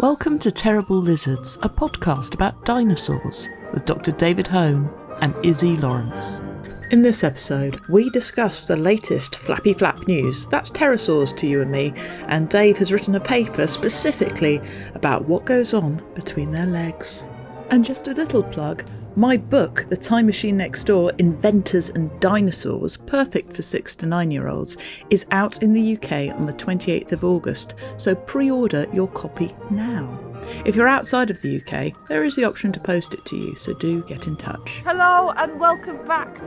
Welcome to Terrible Lizards, a podcast about dinosaurs with Dr. David Hone and Izzy Lawrence. In this episode, we discuss the latest Flappy Flap news, that's pterosaurs to you and me, and Dave has written a paper specifically about what goes on between their legs. And just a little plug, my book, The Time Machine Next Door, Inventors and Dinosaurs, perfect for 6 to 9-year-olds, is out in the UK on the 28th of August, so pre-order your copy now. If you're outside of the UK, there is the option to post it to you, so do get in touch. Hello and welcome back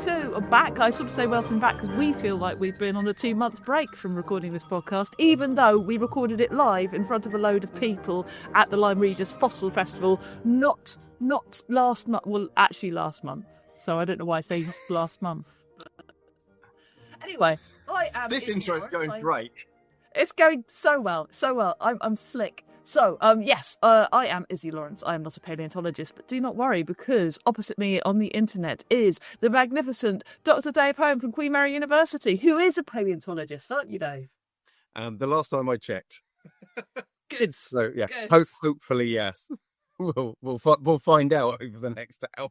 I sort of say welcome back because we feel like we've been on a 2-month break from recording this podcast, even though we recorded it live in front of a load of people at the Lyme Regis Fossil Festival, not last month, well actually last month, so I don't know why I say last month. Anyway, I am this intro is going great. It's going so well. I'm slick. So, yes, I am Izzy Lawrence. I am not a paleontologist, but do not worry, because opposite me on the internet is the magnificent Dr. Dave Home from Queen Mary University, who is a paleontologist, aren't you, Dave? The last time I checked. Good. So, yeah, Good. hopefully, yes. We'll find out over the next hour.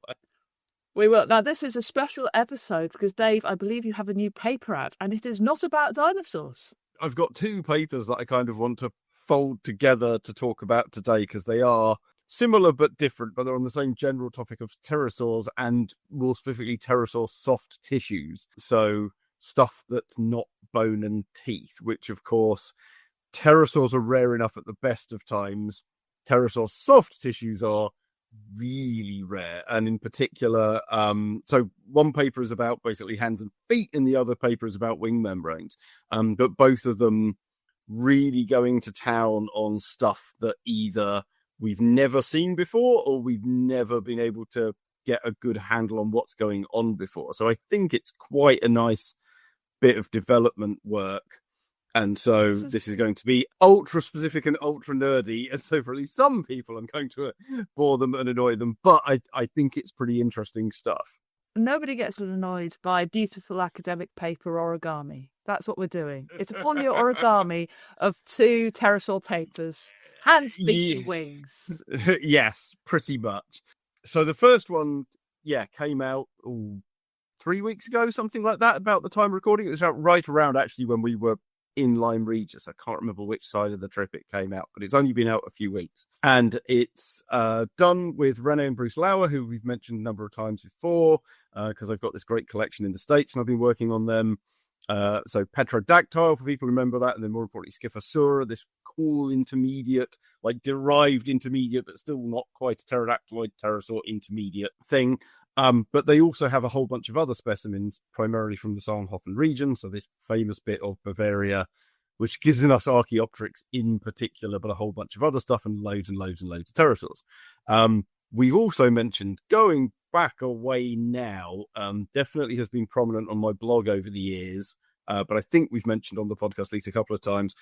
We will. Now, this is a special episode because, Dave, I believe you have a new paper out, and it is not about dinosaurs. I've got 2 papers that I kind of want to fold together to talk about today because they are similar but different, but they're on the same general topic of pterosaurs and more specifically pterosaur soft tissues. So stuff that's not bone and teeth, which of course pterosaurs are rare enough at the best of times. Pterosaur soft tissues are really rare, and in particular, so one paper is about basically hands and feet, and the other paper is about wing membranes. But both of them really going to town on stuff that either we've never seen before or we've never been able to get a good handle on what's going on before. So I think it's quite a nice bit of development work. And so this is going to be ultra specific and ultra nerdy. And so for at least some people, I'm going to bore them and annoy them. But I think it's pretty interesting stuff. Nobody gets annoyed by beautiful academic paper origami. That's what we're doing. It's a polio origami of 2 pterosaur papers. Hands, feet, and wings. Yes, pretty much. So the first one, came out 3 weeks ago, something like that, about the time of recording. It was out right around actually when we were in Lyme Regis. I can't remember which side of the trip it came out, but it's only been out a few weeks. And it's done with René and Bruce Lauer, who we've mentioned a number of times before, because I've got this great collection in the States and I've been working on them. So Petrodactyle, for people who remember that, and then more importantly Scyphosaura, this cool intermediate, like derived intermediate, but still not quite a pterodactyloid pterosaur intermediate thing. But they also have a whole bunch of other specimens, primarily from the Solnhofen region, so this famous bit of Bavaria, which gives us Archaeopteryx in particular, but a whole bunch of other stuff and loads and loads and loads of pterosaurs. We've also mentioned, going back a way now, definitely has been prominent on my blog over the years, but I think we've mentioned on the podcast at least a couple of times,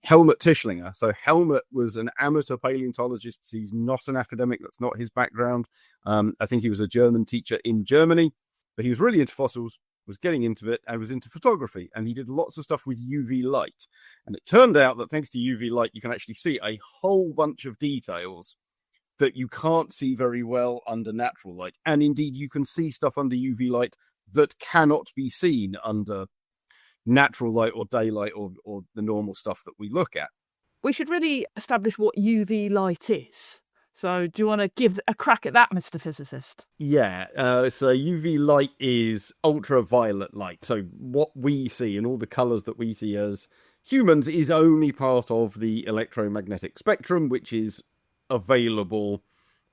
Helmut Tischlinger. So Helmut was an amateur paleontologist. He's not an academic. That's not his background. I think he was a German teacher in Germany, but he was really into fossils, was getting into it, and was into photography. And he did lots of stuff with UV light. And it turned out that thanks to UV light, you can actually see a whole bunch of details that you can't see very well under natural light. And indeed, you can see stuff under UV light that cannot be seen under natural light or daylight or the normal stuff that we look at. We should really establish what UV light is. So do you want to give a crack at that, Mr. Physicist? Yeah, so UV light is ultraviolet light. So what we see and all the colours that we see as humans is only part of the electromagnetic spectrum, which is available,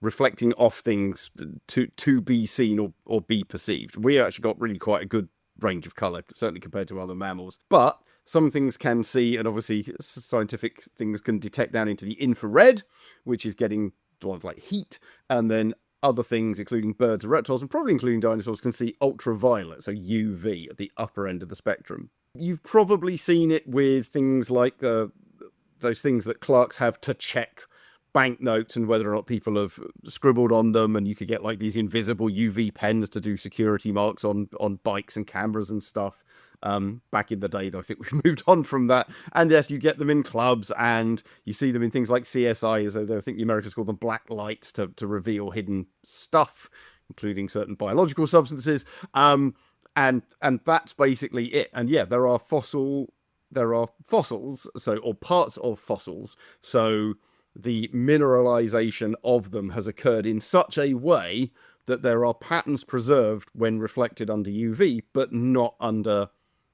reflecting off things to be seen or be perceived. We actually got really quite a good range of colour, certainly compared to other mammals. But some things can see, and obviously scientific things can detect down into the infrared, which is getting like heat, and then other things, including birds and reptiles, and probably including dinosaurs, can see ultraviolet, so UV, at the upper end of the spectrum. You've probably seen it with things like those things that clerks have to check banknotes and whether or not people have scribbled on them, and you could get like these invisible UV pens to do security marks on bikes and cameras and stuff. back in the day, though I think we've moved on from that. And yes, you get them in clubs, and you see them in things like CSI, as I think the Americans call them black lights, to reveal hidden stuff, including certain biological substances. And that's basically it. And yeah, there are fossils, or parts of fossils. So the mineralization of them has occurred in such a way that there are patterns preserved when reflected under UV, but not under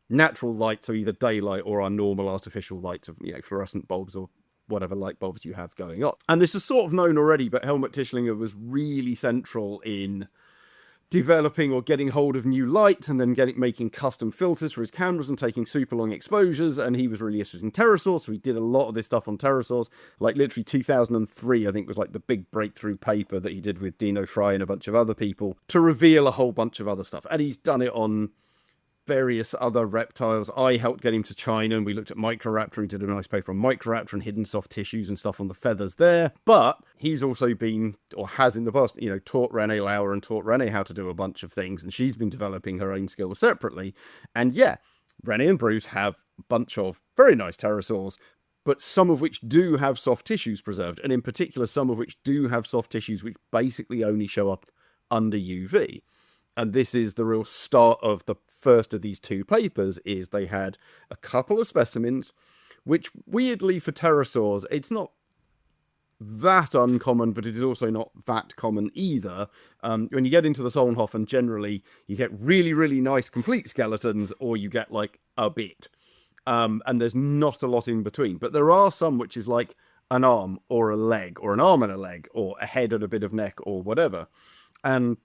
natural light, so either daylight or our normal artificial lights of fluorescent bulbs or whatever light bulbs you have going on. And this is sort of known already, but Helmut Tischlinger was really central in developing or getting hold of new light, and then making custom filters for his cameras and taking super long exposures. And he was really interested in pterosaurs, so he did a lot of this stuff on pterosaurs. Like literally 2003, I think, was like the big breakthrough paper that he did with Dino Fry and a bunch of other people to reveal a whole bunch of other stuff. And he's done it on various other reptiles. I helped get him to China, and we looked at Microraptor and did a nice paper on Microraptor and hidden soft tissues and stuff on the feathers there. But he's also been, or has in the past, taught Renee Lauer and taught Renee how to do a bunch of things, and she's been developing her own skills separately. And yeah, Renee and Bruce have a bunch of very nice pterosaurs, but some of which do have soft tissues preserved, and in particular some of which do have soft tissues which basically only show up under UV. And this is the real start of the first of these two papers. Is they had a couple of specimens, which weirdly for pterosaurs, it's not that uncommon, but it is also not that common either. When you get into the Solnhofen, generally you get really, really nice complete skeletons, or you get like a bit. And there's not a lot in between. But there are some which is like an arm or a leg, or an arm and a leg, or a head and a bit of neck, or whatever. And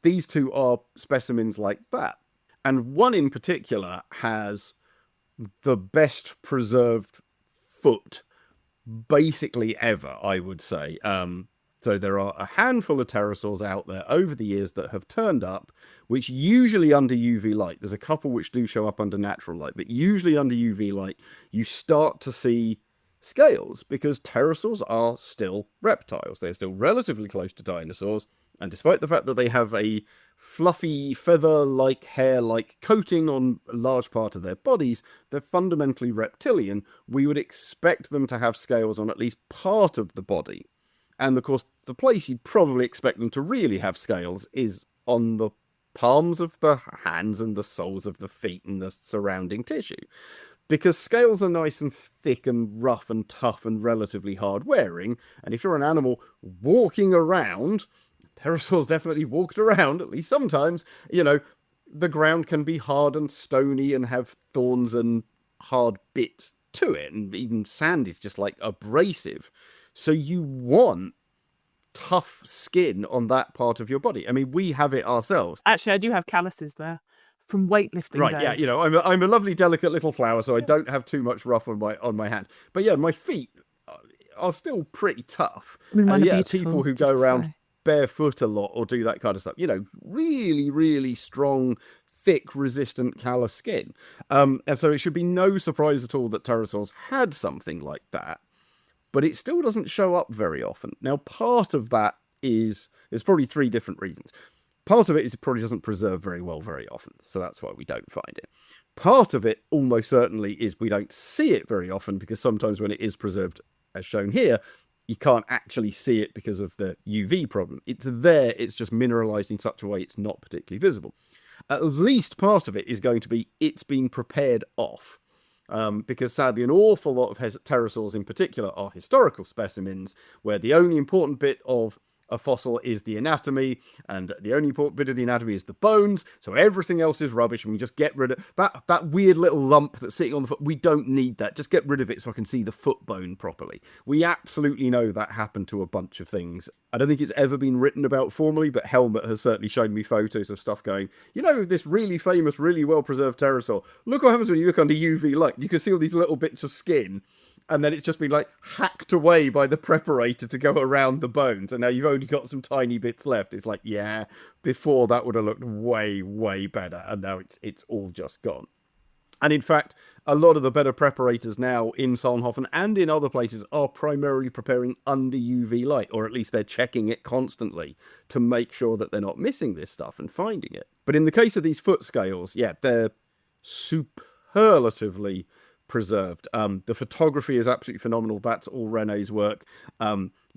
these two are specimens like that. And one in particular has the best preserved foot basically ever, I would say. So there are a handful of pterosaurs out there over the years that have turned up, which usually under UV light, there's a couple which do show up under natural light, but usually under UV light, you start to see scales, because pterosaurs are still reptiles. They're still relatively close to dinosaurs. And despite the fact that they have a fluffy, feather-like, hair-like coating on a large part of their bodies, they're fundamentally reptilian. We would expect them to have scales on at least part of the body. And of course, the place you'd probably expect them to really have scales is on the palms of the hands and the soles of the feet and the surrounding tissue. Because scales are nice and thick and rough and tough and relatively hard-wearing. And if you're an animal walking around, pterosaurs definitely walked around, at least sometimes, the ground can be hard and stony and have thorns and hard bits to it. And even sand is just like abrasive. So you want tough skin on that part of your body. I mean, we have it ourselves. Actually, I do have calluses there from weightlifting. Right, day. Yeah, I'm a lovely, delicate little flower, so I don't have too much rough on my hands. But yeah, my feet are still pretty tough. I mean, mine are yeah, beautiful, people who go around barefoot a lot or do that kind of stuff, really, really strong, thick, resistant callus skin. And so it should be no surprise at all that pterosaurs had something like that, but it still doesn't show up very often. Now, part of that there's probably three different reasons. Part of it is it probably doesn't preserve very well very often, so that's why we don't find it. Part of it almost certainly is we don't see it very often, because sometimes when it is preserved, as shown here, you can't actually see it because of the UV problem. It's there, it's just mineralized in such a way it's not particularly visible. At least part of it is going to be it's been prepared off. Because sadly an awful lot of pterosaurs in particular are historical specimens, where the only important bit of a fossil is the anatomy, and the only important bit of the anatomy is the bones, so everything else is rubbish, and we just get rid of that weird little lump that's sitting on the foot. We don't need that. Just get rid of it so I can see the foot bone properly. We absolutely know that happened to a bunch of things. I don't think it's ever been written about formally, but Helmut has certainly shown me photos of stuff going, this really famous, really well-preserved pterosaur. Look what happens when you look under UV light. You can see all these little bits of skin, and then it's just been like hacked away by the preparator to go around the bones, and now you've only got some tiny bits left. It's like, yeah, before that would have looked way, way better, and now it's all just gone. And in fact, a lot of the better preparators now in Solnhofen and in other places are primarily preparing under UV light, or at least they're checking it constantly to make sure that they're not missing this stuff and finding it. But in the case of these foot scales, yeah, they're superlatively preserved. The photography is absolutely phenomenal. That's all Rene's work.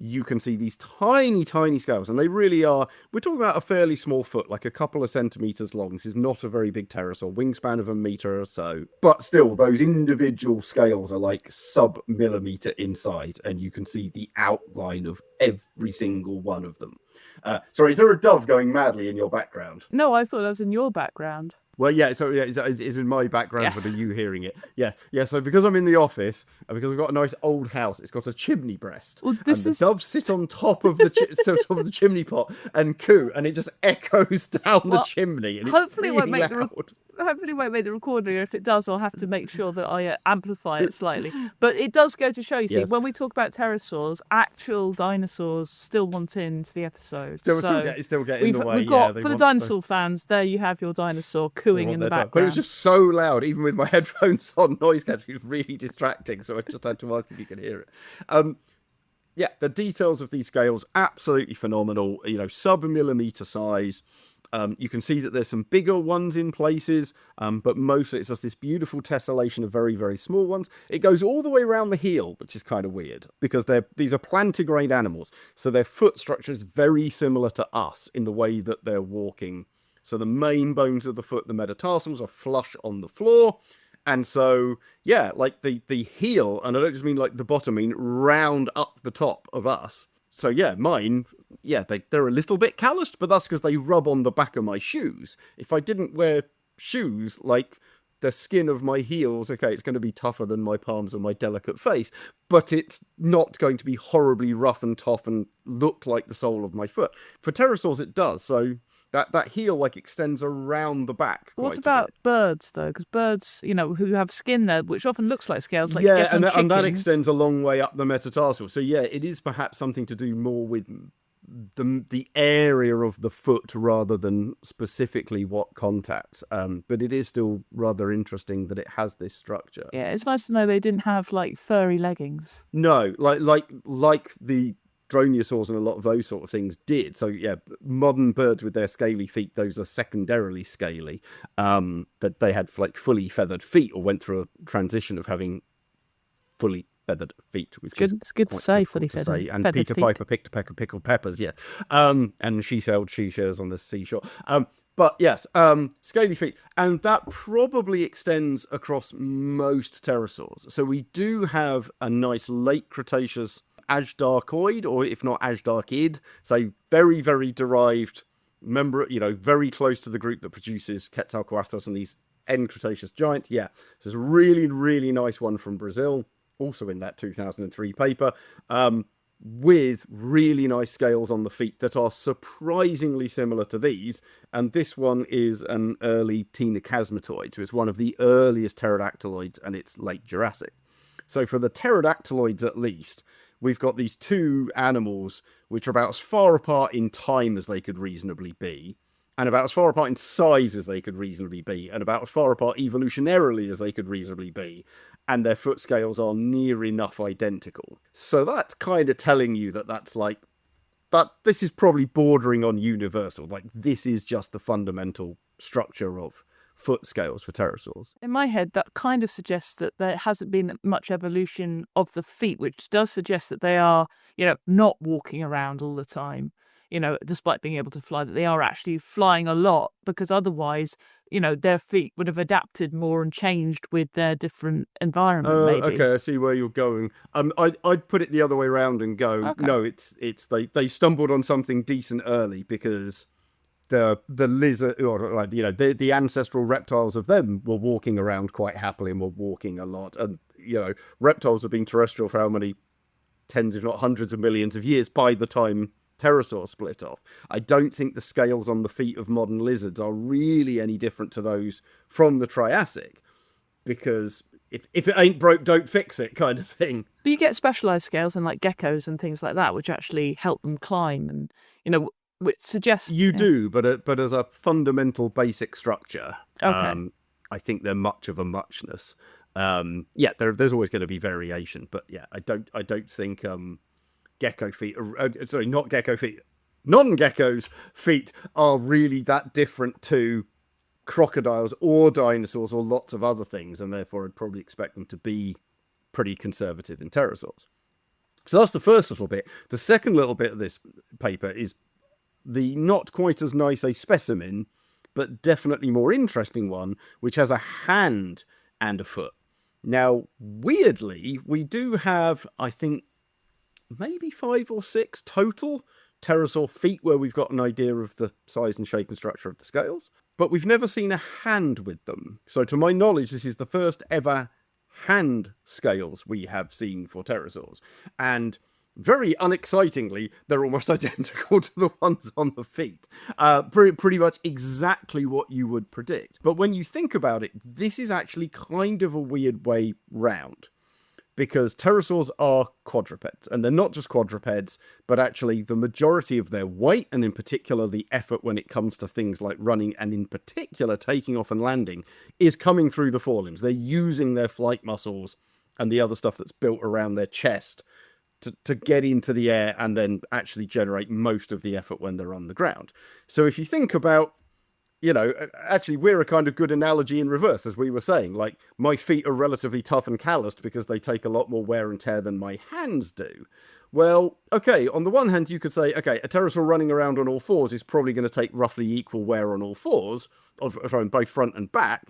You can see these tiny, tiny scales, and they really are. We're talking about a fairly small foot, like a couple of centimeters long. This is not a very big pterosaur, wingspan of a meter or so. But still, those individual scales are like sub-millimeter in size, and you can see the outline of every single one of them. Sorry, is there a dove going madly in your background? No, I thought that was in your background. Well, yeah, so yeah, it's in my background Yes. for you hearing it. Yeah. So because I'm in the office and because I've got a nice old house, it's got a chimney breast, Well, and the doves sit on top of the top of the chimney pot and coo, and it just echoes down the chimney. And hopefully it's it won't really make loud. hopefully it won't make the recording. If it does, I'll have to make sure that I amplify it slightly. But it does go to show you, see, Yes. when we talk about pterosaurs, actual dinosaurs still want into the episode. Still get in the way. We've got, for the dinosaur fans, there you have your dinosaur cooing in the background. But it was just so loud, even with my headphones on, noise cancelling. It was really distracting, so I just had to ask if you could hear it. Yeah, the details of these scales, absolutely phenomenal. Sub-millimeter size. You can see that there's some bigger ones in places, but mostly it's just this beautiful tessellation of very, very small ones. It goes all the way around the heel, which is kind of weird, because these are plantigrade animals, so their foot structure is very similar to us in the way that they're walking. So the main bones of the foot, the metatarsals, are flush on the floor. And so, yeah, like the heel, and I don't just mean like the bottom, I mean round up the top of us. So yeah, mine, yeah, they're a little bit calloused, but that's because they rub on the back of my shoes. If I didn't wear shoes, like the skin of my heels, okay, it's going to be tougher than my palms or my delicate face, but it's not going to be horribly rough and tough and look like the sole of my foot. For pterosaurs, it does, so that heel like extends around the back. What about birds, though? Because birds, who have skin there, which often looks like scales, like yeah, and that extends a long way up the metatarsal. So yeah, it is perhaps something to do more with the area of the foot rather than specifically what contacts. But it is still rather interesting that it has this structure. Yeah, it's nice to know they didn't have like furry leggings. No, like the dromaeosaurs and a lot of those sort of things did. So yeah, modern birds with their scaly feet, those are secondarily scaly. That they had like fully feathered feet or went through a transition of having fully feathered feet, which it's good to say, fully feathered. And Peter feet. Piper picked a peck of pickled peppers, yeah. And she sold seashells on the seashore. But yes, scaly feet. And that probably extends across most pterosaurs. So we do have a nice late Cretaceous Ashdarchoid, or if not Ashdarchid, so very, very derived member, very close to the group that produces Quetzalcoatlus and these end Cretaceous giants. Yeah, this is a really, really nice one from Brazil, also in that 2003 paper, with really nice scales on the feet that are surprisingly similar to these. And this one is an early Ptenocosmatoid, so it's one of the earliest pterodactyloids, and it's late Jurassic. So for the pterodactyloids at least, we've got these two animals which are about as far apart in time as they could reasonably be, and about as far apart in size as they could reasonably be, and about as far apart evolutionarily as they could reasonably be, and their foot scales are near enough identical. So that's kind of telling you that this is probably bordering on universal. Like, this is just the fundamental structure of foot scales for pterosaurs. In my head, that kind of suggests that there hasn't been much evolution of the feet, which does suggest that they are, not walking around all the time, despite being able to fly, that they are actually flying a lot, because otherwise, their feet would have adapted more and changed with their different environment, maybe. Okay, I see where you're going. I'd put it the other way around and go, okay. No, it's they stumbled on something decent early, because the lizard, or the ancestral reptiles of them were walking around quite happily and were walking a lot. And, reptiles have been terrestrial for how many tens, if not hundreds of millions of years by the time pterosaurs split off. I don't think the scales on the feet of modern lizards are really any different to those from the Triassic, because if it ain't broke, don't fix it kind of thing. But you get specialised scales in like geckos and things like that, which actually help them climb, and, which suggests... You do, but as a fundamental basic structure, okay. I think they're much of a muchness. There's always going to be variation, but yeah, I don't think gecko feet, non-geckos' feet are really that different to crocodiles or dinosaurs or lots of other things, and therefore I'd probably expect them to be pretty conservative in pterosaurs. So that's the first little bit. The second little bit of this paper is the not quite as nice a specimen, but definitely more interesting one, which has a hand and a foot. Now, weirdly, we do have, I think, maybe 5 or 6 total pterosaur feet where we've got an idea of the size and shape and structure of the scales, but we've never seen a hand with them. So to my knowledge, this is the first ever hand scales we have seen for pterosaurs. And very unexcitingly, they're almost identical to the ones on the feet. Pretty much exactly what you would predict. But when you think about it, this is actually kind of a weird way round. Because pterosaurs are quadrupeds, and they're not just quadrupeds, but actually the majority of their weight, and in particular the effort when it comes to things like running, and in particular taking off and landing, is coming through the forelimbs. They're using their flight muscles and the other stuff that's built around their chest to get into the air and then actually generate most of the effort when they're on the ground. So if you think about, you know, actually we're a kind of good analogy in reverse, as we were saying. Like, my feet are relatively tough and calloused because they take a lot more wear and tear than my hands do. Well, okay, on the one hand, you could say, okay, a pterosaur running around on all fours is probably going to take roughly equal wear on all fours, from both front and back.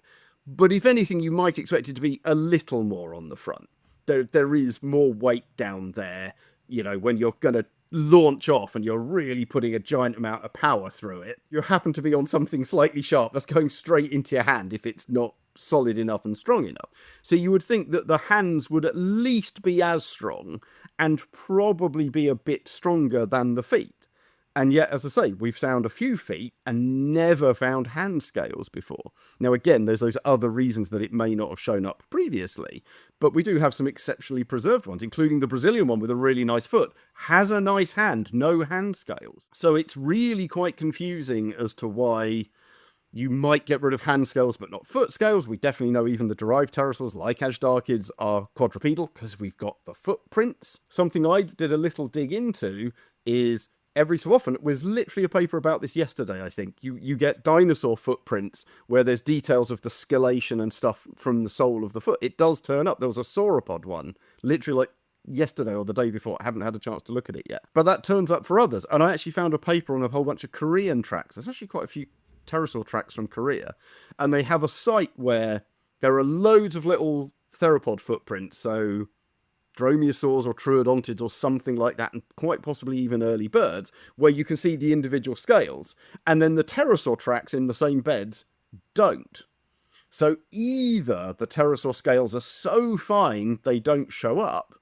But if anything, you might expect it to be a little more on the front. There is more weight down there, you know, when you're going to launch off and you're really putting a giant amount of power through it. You happen to be on something slightly sharp that's going straight into your hand if it's not solid enough and strong enough. So you would think that the hands would at least be as strong and probably be a bit stronger than the feet. And yet, as I say, we've found a few feet and never found hand scales before. Now, again, there's those other reasons that it may not have shown up previously, but we do have some exceptionally preserved ones, including the Brazilian one with a really nice foot. Has a nice hand, no hand scales. So it's really quite confusing as to why you might get rid of hand scales but not foot scales. We definitely know even the derived pterosaurs like Ashdarchids are quadrupedal because we've got the footprints. Something I did a little dig into is every so often, it was literally a paper about this yesterday, I think. You get dinosaur footprints where there's details of the scalation and stuff from the sole of the foot. It does turn up. There was a sauropod one, literally like yesterday or the day before. I haven't had a chance to look at it yet. But that turns up for others. And I actually found a paper on a whole bunch of Korean tracks. There's actually quite a few pterosaur tracks from Korea. And they have a site where there are loads of little theropod footprints. So dromaeosaurs or troodontids or something like that, and quite possibly even early birds, where you can see the individual scales, and then the pterosaur tracks in the same beds don't. So either the pterosaur scales are so fine they don't show up,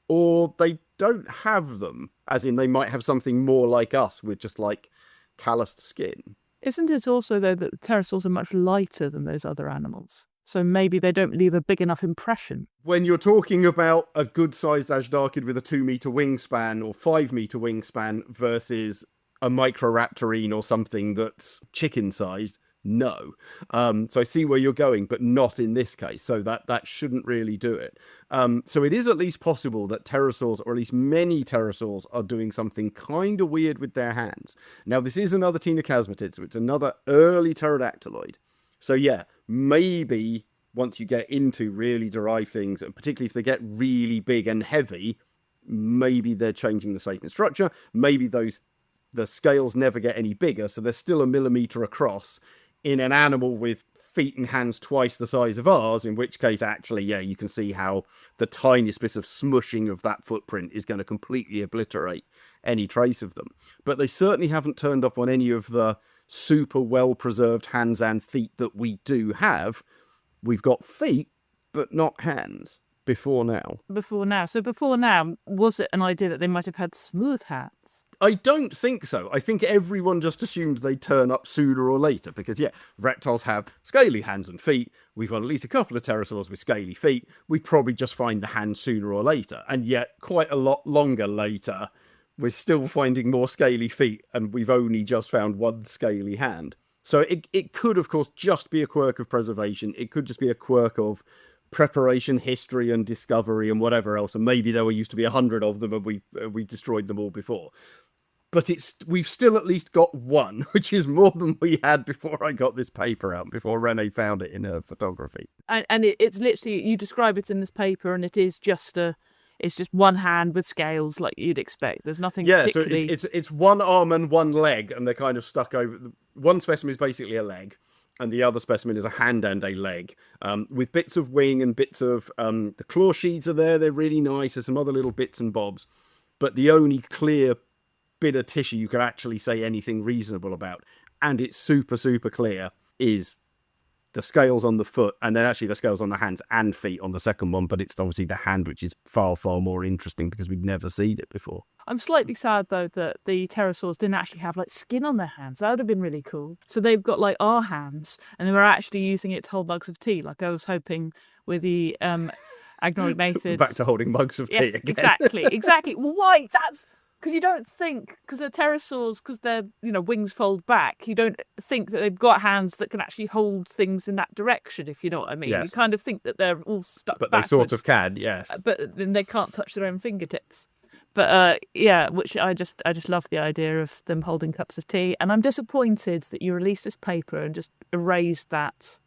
or they don't have them, as in they might have something more like us with just like calloused skin. Isn't it also, though, that the pterosaurs are much lighter than those other animals? So maybe they don't leave a big enough impression. When you're talking about a good-sized Ashdarchid with a 2-meter wingspan or 5-meter wingspan versus a Microraptorine or something that's chicken-sized, no. So I see where you're going, but not in this case. So that shouldn't really do it. So it is at least possible that pterosaurs, or at least many pterosaurs, are doing something kind of weird with their hands. Now, this is another Ctenacosmatid, so it's another early pterodactyloid. So yeah, maybe once you get into really derived things, and particularly if they get really big and heavy, maybe they're changing the shape and structure. Maybe the scales never get any bigger, so they're still a millimeter across in an animal with feet and hands twice the size of ours, in which case, actually, yeah, you can see how the tiniest bit of smushing of that footprint is going to completely obliterate any trace of them. But they certainly haven't turned up on any of the super well-preserved hands and feet that we do have. We've got feet, but not hands before now. So before now, was it an idea that they might have had smooth hands? I don't think so. I think everyone just assumed they'd turn up sooner or later because, yeah, reptiles have scaly hands and feet. We've got at least a couple of pterosaurs with scaly feet. We'd probably just find the hands sooner or later. And yet, quite a lot longer later, we're still finding more scaly feet, and we've only just found one scaly hand. So it could, of course, just be a quirk of preservation. It could just be a quirk of preparation, history, and discovery, and whatever else. And maybe there used to be 100 of them, and we destroyed them all before. but we've still at least got one, which is more than we had before I got this paper out, before Renee found it in her photography. And it's literally, you describe it in this paper, and it is just it's just one hand with scales like you'd expect. There's nothing particularly... so it's one arm and one leg, and they're kind of stuck over. One specimen is basically a leg, and the other specimen is a hand and a leg, with bits of wing and bits of the claw sheaths are there. They're really nice. There's some other little bits and bobs, but the only clear bit of tissue you could actually say anything reasonable about, and it's super, super clear, is the scales on the foot, and then actually the scales on the hands and feet on the second one, but it's obviously the hand which is far, far more interesting because we've never seen it before. I'm slightly sad, though, that the pterosaurs didn't actually have, like, skin on their hands. That would have been really cool. So they've got, like, our hands, and they were actually using it to hold mugs of tea, like I was hoping with the agnoignathids. Back to holding mugs of tea yes, again. Exactly. Well, why? That's... Because you don't think, because they're pterosaurs, because their wings fold back, you don't think that they've got hands that can actually hold things in that direction, if you know what I mean. Yes. You kind of think that they're all stuck But backwards. they sort of can, yes. But then they can't touch their own fingertips. But which I just love the idea of them holding cups of tea. And I'm disappointed that you released this paper and just erased that.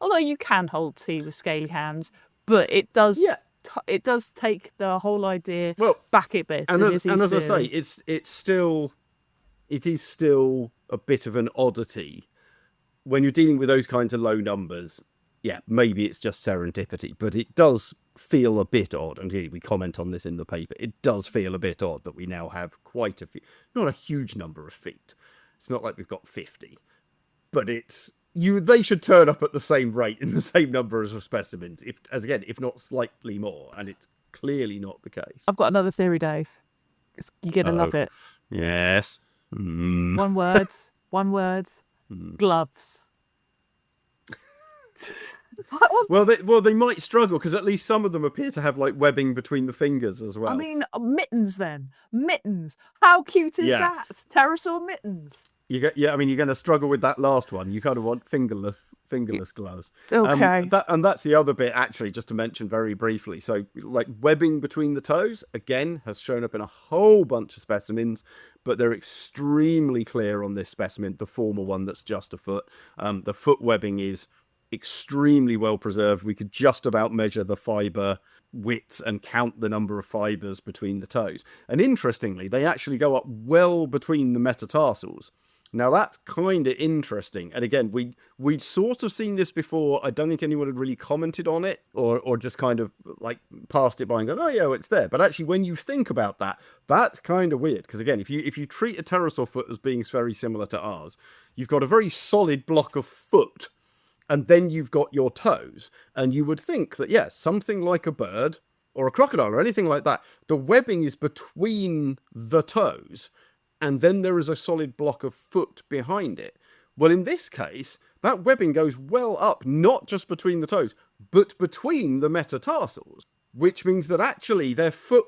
Although you can hold tea with scaly hands, but it does... Yeah. It does take the whole idea back a bit. And as I say, it is still a bit of an oddity when you're dealing with those kinds of low numbers. Yeah, maybe it's just serendipity, but it does feel a bit odd. And here we comment on this in the paper. It does feel a bit odd that we now have quite a few, not a huge number of feet. It's not like we've got 50, but they should turn up at the same rate in the same number of specimens, if not slightly more, and it's clearly not the case. I've got another theory, Dave. You're going to love it. Yes. One word. Gloves. Well, they might struggle, because at least some of them appear to have like webbing between the fingers as well. I mean, mittens then. Mittens. How cute is that? Pterosaur mittens. You're going to struggle with that last one. You kind of want fingerless gloves. Okay. That's the other bit, actually, just to mention very briefly. So, like, webbing between the toes, again, has shown up in a whole bunch of specimens, but they're extremely clear on this specimen, the former one that's just a foot. The foot webbing is extremely well preserved. We could just about measure the fibre widths and count the number of fibres between the toes. And interestingly, they actually go up well between the metatarsals. Now, that's kind of interesting. And again, we'd sort of seen this before. I don't think anyone had really commented on it or just kind of like passed it by and gone, oh, yeah, it's there. But actually, when you think about that, that's kind of weird. Because again, if you treat a pterosaur foot as being very similar to ours, you've got a very solid block of foot, and then you've got your toes. And you would think that, yes, something like a bird or a crocodile or anything like that, the webbing is between the toes, and then there is a solid block of foot behind it. Well, in this case, that webbing goes well up, not just between the toes, but between the metatarsals, which means that actually their foot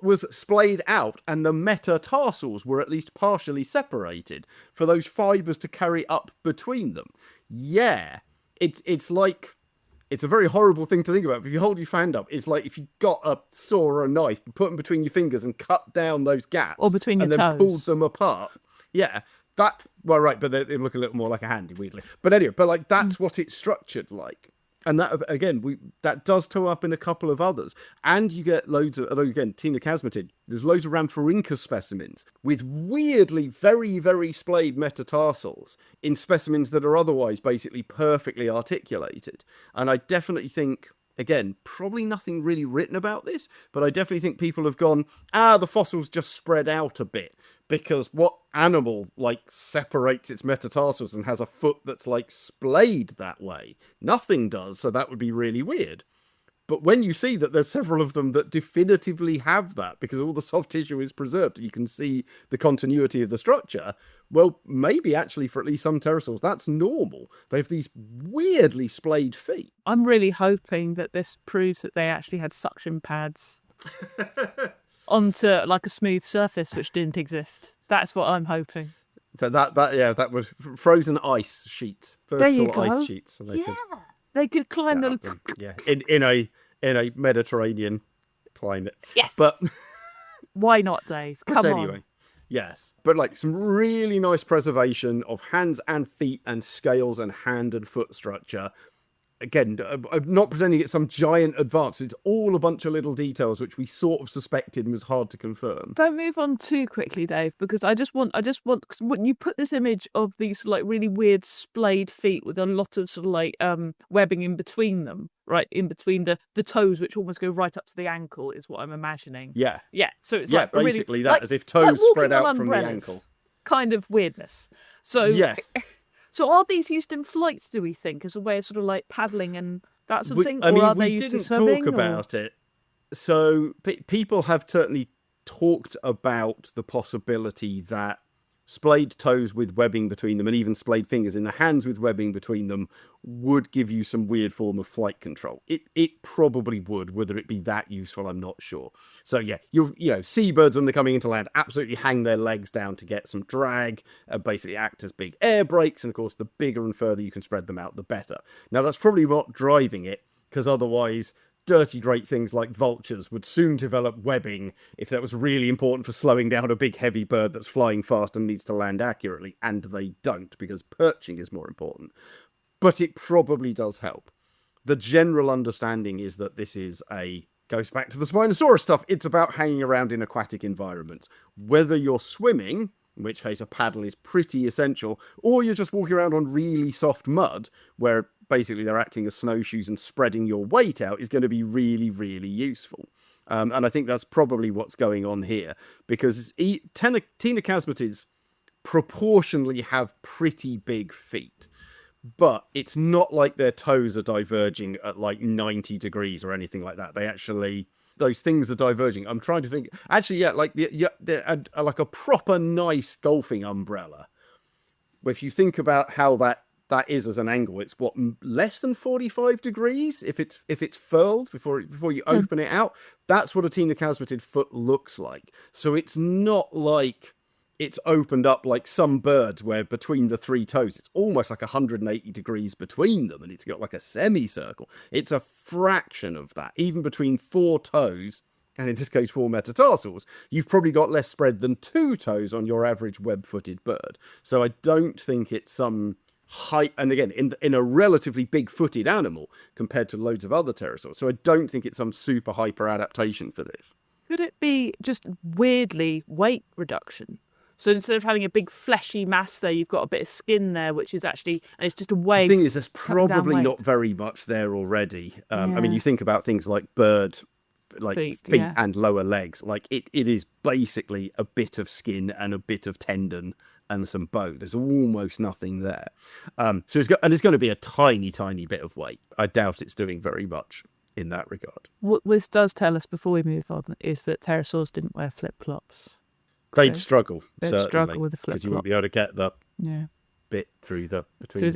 was splayed out and the metatarsals were at least partially separated for those fibres to carry up between them. Yeah, it's like... It's a very horrible thing to think about. If you hold your hand up, it's like if you got a saw or a knife, put them between your fingers and cut down those gaps. Or between your toes. And then pulled them apart. Yeah, but they look a little more like a handy, weirdly. But anyway, that's what it's structured like. And that, again, that does toe up in a couple of others. And you get loads of, although again, Tinocasmatid, there's loads of Rhamphorhynchus specimens with weirdly very, very splayed metatarsals in specimens that are otherwise basically perfectly articulated. And I definitely think, again, probably nothing really written about this, but I definitely think people have gone, the fossils just spread out a bit. Because what animal, separates its metatarsals and has a foot that's, splayed that way? Nothing does, so that would be really weird. But when you see that there's several of them that definitively have that, because all the soft tissue is preserved and you can see the continuity of the structure, well, maybe actually for at least some pterosaurs, that's normal. They have these weirdly splayed feet. I'm really hoping that this proves that they actually had suction pads onto a smooth surface which didn't exist. That's what I'm hoping. That would frozen ice sheets, vertical ice sheets. So they could climb them. Yeah, in a Mediterranean climate. Yes, but why not, Dave? Come on. Anyway, Yes, but like some really nice preservation of hands and feet and scales and hand and foot structure. Again, I'm not pretending it's some giant advance. It's all a bunch of little details which we sort of suspected and was hard to confirm. Don't move on too quickly, Dave, because I just want, because when you put this image of these like really weird splayed feet with a lot of sort of like webbing in between them, right in between the toes, which almost go right up to the ankle, is what I'm imagining. Yeah. So it's like basically that, as if toes spread out from the ankle. Kind of weirdness. So yeah. So are these used in flights, do we think, as a way of sort of like paddling and that sort of thing? Or are they used to swimming? We didn't talk about it. So people have certainly talked about the possibility that splayed toes with webbing between them and even splayed fingers in the hands with webbing between them would give you some weird form of flight control. It probably would. Whether it be that useful, I'm not sure. So yeah, you know, seabirds when they're coming into land absolutely hang their legs down to get some drag, basically act as big air brakes, and of course the bigger and further you can spread them out, the better. Now that's probably not driving it, because otherwise dirty great things like vultures would soon develop webbing if that was really important for slowing down a big heavy bird that's flying fast and needs to land accurately, and they don't, because perching is more important. But it probably does help. The general understanding is that this is goes back to the Spinosaurus stuff, it's about hanging around in aquatic environments. Whether you're swimming, in which case a paddle is pretty essential, or you're just walking around on really soft mud, where basically they're acting as snowshoes and spreading your weight out, is going to be really, really useful. And I think that's probably what's going on here, because Ptenocasmatids proportionally have pretty big feet, but it's not like their toes are diverging at like 90 degrees or anything like that. They actually... those things are diverging. I'm trying to think. Actually, yeah, like they're like a proper nice golfing umbrella. If you think about how that is as an angle, it's what, less than 45 degrees if it's furled before you open it out. That's what a Ptenocasmatid foot looks like. So it's not like it's opened up like some birds where between the three toes it's almost like 180 degrees between them, and it's got like a semicircle. It's a fraction of that. Even between four toes, and in this case 4 metatarsals, you've probably got less spread than 2 toes on your average web-footed bird. So I don't think it's some height, and again in a relatively big-footed animal compared to loads of other pterosaurs. So I don't think it's some super hyper adaptation for this. Could it be just weirdly weight reduction? So instead of having a big fleshy mass there, you've got a bit of skin there, which is actually, and it's just a way. The thing is, there's probably not very much there already. I mean, you think about things like bird, like feet and lower legs. Like it is basically a bit of skin and a bit of tendon and some bone. There's almost nothing there. So it's going to be a tiny, tiny bit of weight. I doubt it's doing very much in that regard. What this does tell us before we move on is that pterosaurs didn't wear flip-flops. They'd struggle, they'd certainly, struggle with the flip-flop. because you wouldn't be able to get the bit through the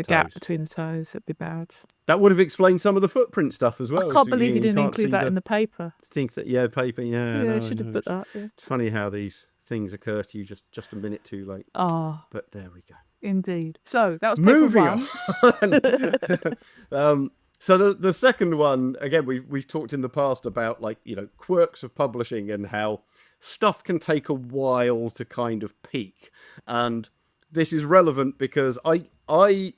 gap toes. between the toes. It'd be bad. That would have explained some of the footprint stuff as well. I can't believe you didn't include that in the paper. Think that paper. I should have put that. Yeah. It's funny how these things occur to you just a minute too late. But there we go. Indeed. So that was moving paper on. So the second one, again, we've talked in the past about quirks of publishing and how stuff can take a while to kind of peak. And this is relevant because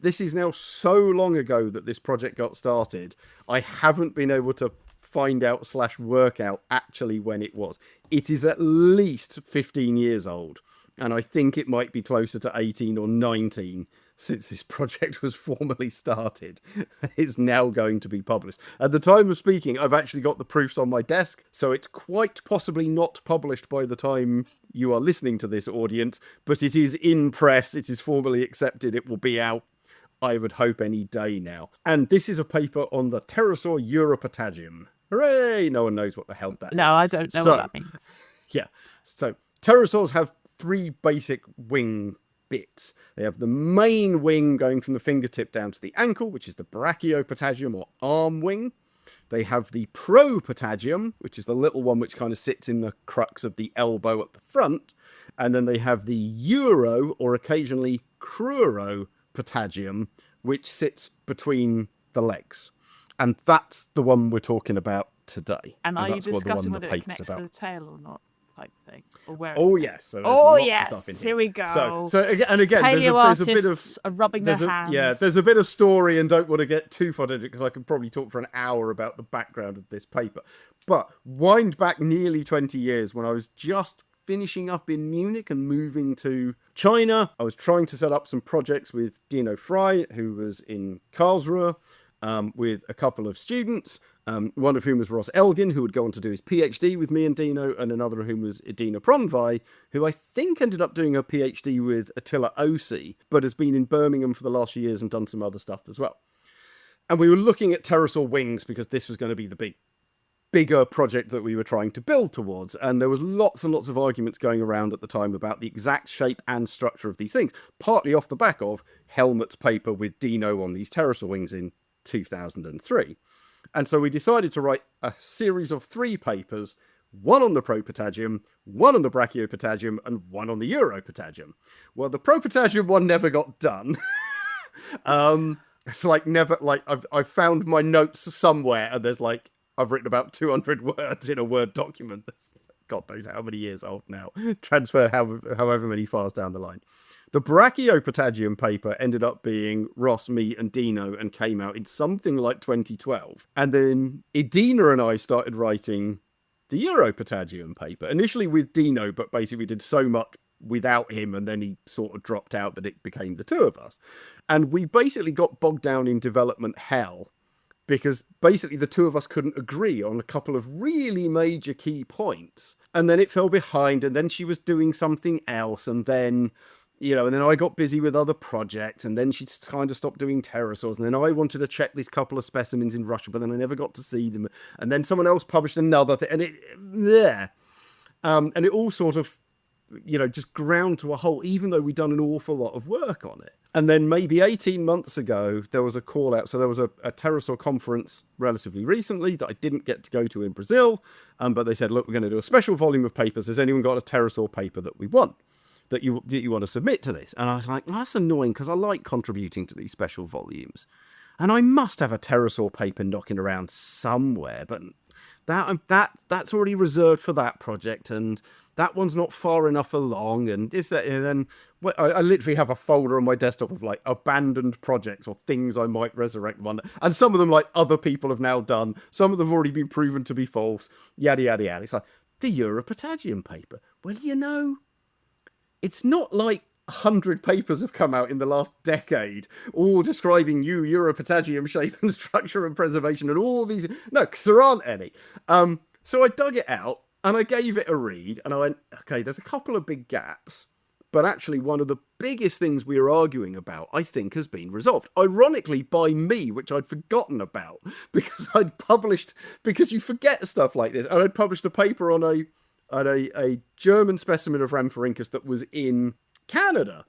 this is now so long ago that this project got started. I haven't been able to find out / work out actually when it was. It is at least 15 years old. And I think it might be closer to 18 or 19 since this project was formally started. It's now going to be published. At the time of speaking, I've actually got the proofs on my desk, so it's quite possibly not published by the time you are listening to this, audience, but it is in press, it is formally accepted, it will be out, I would hope, any day now. And this is a paper on the Pterosaur europatagium. Hooray! No one knows what the hell that is. No, I don't know what that means. Yeah, so pterosaurs have 3 basic wing bits. They have the main wing going from the fingertip down to the ankle, which is the brachiopatagium or arm wing. They have the propatagium, which is the little one which kind of sits in the crux of the elbow at the front. And then they have the euro or occasionally cruropatagium, which sits between the legs. And that's the one we're talking about today. And are you discussing whether it connects to the tail or not? type thing? Or where? Oh yes, so there's Oh lots yes, of stuff in here we go. So again, Paleo there's a bit of artists are rubbing their hands. there's a bit of story, and don't want to get too far into it because I could probably talk for an hour about the background of this paper. But wind back nearly 20 years when I was just finishing up in Munich and moving to China. I was trying to set up some projects with Dino Frey, who was in Karlsruhe, with a couple of students, one of whom was Ross Elgin, who would go on to do his PhD with me and Dino, and another of whom was Edina Pronvai, who I think ended up doing her PhD with Attila Osi, but has been in Birmingham for the last few years and done some other stuff as well. And we were looking at pterosaur wings because this was going to be the bigger project that we were trying to build towards. And there was lots and lots of arguments going around at the time about the exact shape and structure of these things, partly off the back of Helmut's paper with Dino on these pterosaur wings in 2003. And so we decided to write a series of 3 papers, one on the Propatagium, one on the Brachiopatagium, and one on the Europatagium. Well, the Propatagium one never got done. It's like never, like I've found my notes somewhere, and there's like, I've written about 200 words in a Word document that's God knows how many years old now. Transfer however many files down the line. The Brachiopatagium paper ended up being Ross, me, and Dino, and came out in something like 2012. And then Edina and I started writing the Europatagium paper, initially with Dino, but basically we did so much without him, and then he sort of dropped out that it became the 2 of us. And we basically got bogged down in development hell, because basically the 2 of us couldn't agree on a couple of really major key points. And then it fell behind, and then she was doing something else, and then... and then I got busy with other projects, and then she kind of stopped doing pterosaurs, and then I wanted to check these couple of specimens in Russia, but then I never got to see them, and then someone else published another thing, and and it all sort of, just ground to a halt, even though we'd done an awful lot of work on it. And then maybe 18 months ago, there was a call out. So there was a pterosaur conference relatively recently that I didn't get to go to in Brazil, but they said, look, we're going to do a special volume of papers. Has anyone got a pterosaur paper that we want? That you want to submit to this? And I was like, that's annoying because I like contributing to these special volumes, and I must have a pterosaur paper knocking around somewhere, but that's already reserved for that project, and that one's not far enough along, and then I literally have a folder on my desktop of like abandoned projects or things I might resurrect one, and some of them like other people have now done, some of them have already been proven to be false, yada yada yada. It's like the Europatagium paper. Well, it's not like 100 papers have come out in the last decade, all describing new Europatagium shape and structure and preservation and all these. No, because there aren't any. So I dug it out and I gave it a read, and I went, okay, there's a couple of big gaps, but actually one of the biggest things we were arguing about, I think, has been resolved. Ironically, by me, which I'd forgotten about, because you forget stuff like this, and I'd published a paper on a German specimen of Rhamphorhynchus that was in Canada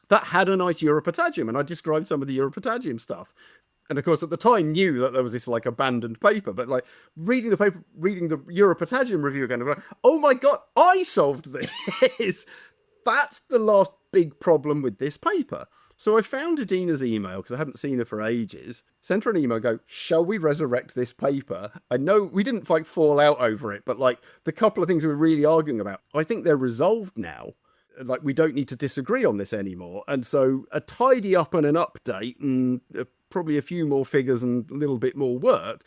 that had a nice Europatagium, and I described some of the Europatagium stuff. And of course, at the time, knew that there was this like abandoned paper, but like reading the Europatagium review again, I'm like, oh my God, I solved this. That's the last big problem with this paper. So I found Edina's email, because I hadn't seen her for ages, sent her an email, go, shall we resurrect this paper? I know we didn't like fall out over it, but like the couple of things we were really arguing about, I think they're resolved now. Like we don't need to disagree on this anymore. And so a tidy up and an update, and probably a few more figures and a little bit more work,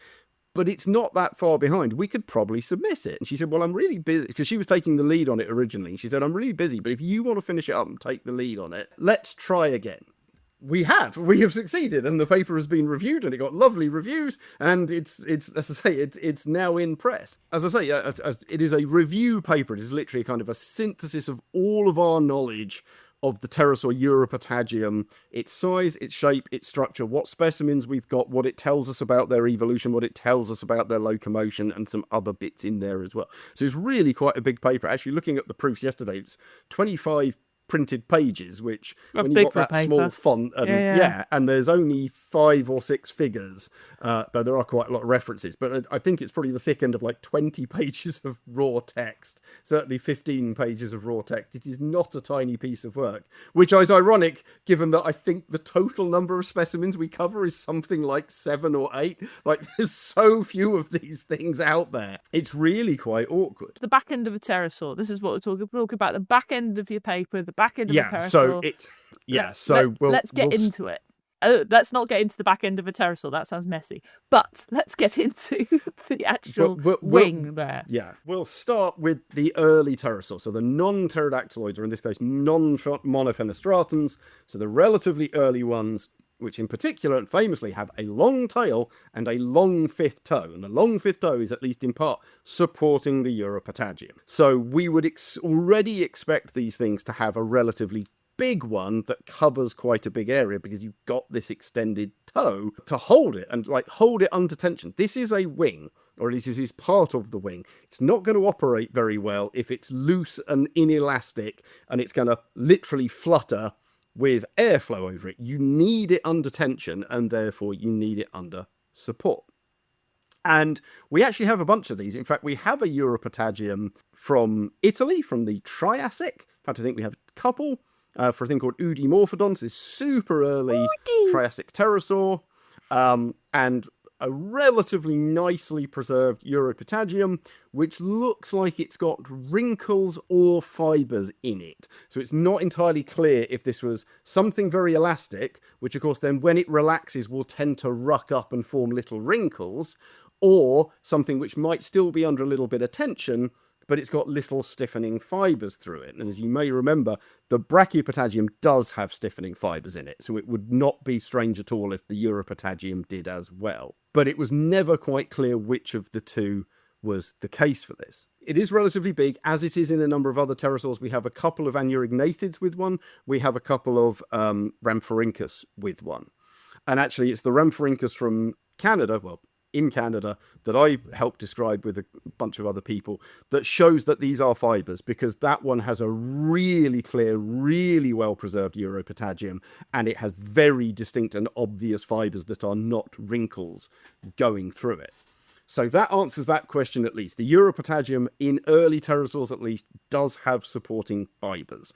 but it's not that far behind. We could probably submit it. And she said, well, I'm really busy, because she was taking the lead on it originally. She said, I'm really busy, but if you want to finish it up and take the lead on it, let's try again. We have succeeded, and the paper has been reviewed, and it got lovely reviews, and it's as I say, it's now in press. As I say, it is a review paper. It is literally kind of a synthesis of all of our knowledge of the Pterosaur Europatagium, its size, its shape, its structure, what specimens we've got, what it tells us about their evolution, what it tells us about their locomotion, and some other bits in there as well. So it's really quite a big paper. Actually, looking at the proofs yesterday, it's 25 printed pages, which That's when big you've for a got that small paper. font, and and there's only 5 or 6 figures, though there are quite a lot of references, but I think it's probably the thick end of like 20 pages of raw text, certainly 15 pages of raw text. It is not a tiny piece of work, which is ironic given that I think the total number of specimens we cover is something like 7 or 8. Like, there's so few of these things out there. It's really quite awkward. The back end of a pterosaur. This is what we're talking about. The back end of your paper, the back end of a pterosaur. Let's get into it. Oh, let's not get into the back end of a pterosaur. That sounds messy. But let's get into the actual wing there. Yeah, we'll start with the early pterosaurs. So the non-pterodactyloids, or in this case, non-monophenostratans. So the relatively early ones, which in particular and famously have a long tail and a long fifth toe. And the long fifth toe is, at least in part, supporting the Europatagium. So we would already expect these things to have a relatively big one that covers quite a big area, because you've got this extended toe to hold it and hold it under tension. This is a wing, or at least this is part of the wing. It's not going to operate very well if it's loose and inelastic and it's going to literally flutter with airflow over it. You need it under tension, and therefore you need it under support. And we actually have a bunch of these. In fact, we have a Europatagium from Italy, from the Triassic. In fact, I think we have a couple. For a thing called Eudimorphodon, this super early Triassic pterosaur, and a relatively nicely preserved Europatagium, which looks like it's got wrinkles or fibres in it. So it's not entirely clear if this was something very elastic, which of course then when it relaxes will tend to ruck up and form little wrinkles, or something which might still be under a little bit of tension, but it's got little stiffening fibres through it. And as you may remember, the Brachypatagium does have stiffening fibres in it, so it would not be strange at all if the Europatagium did as well. But it was never quite clear which of the two was the case for this. It is relatively big, as it is in a number of other pterosaurs. We have a couple of Anurognathids with one. We have a couple of Rhamphorhynchus with one. And actually, it's the Rhamphorhynchus from Canada, in Canada, that I helped describe with a bunch of other people, that shows that these are fibres, because that one has a really clear, really well-preserved Europatagium, and it has very distinct and obvious fibres that are not wrinkles going through it. So that answers that question at least. The Europatagium, in early pterosaurs at least, does have supporting fibres.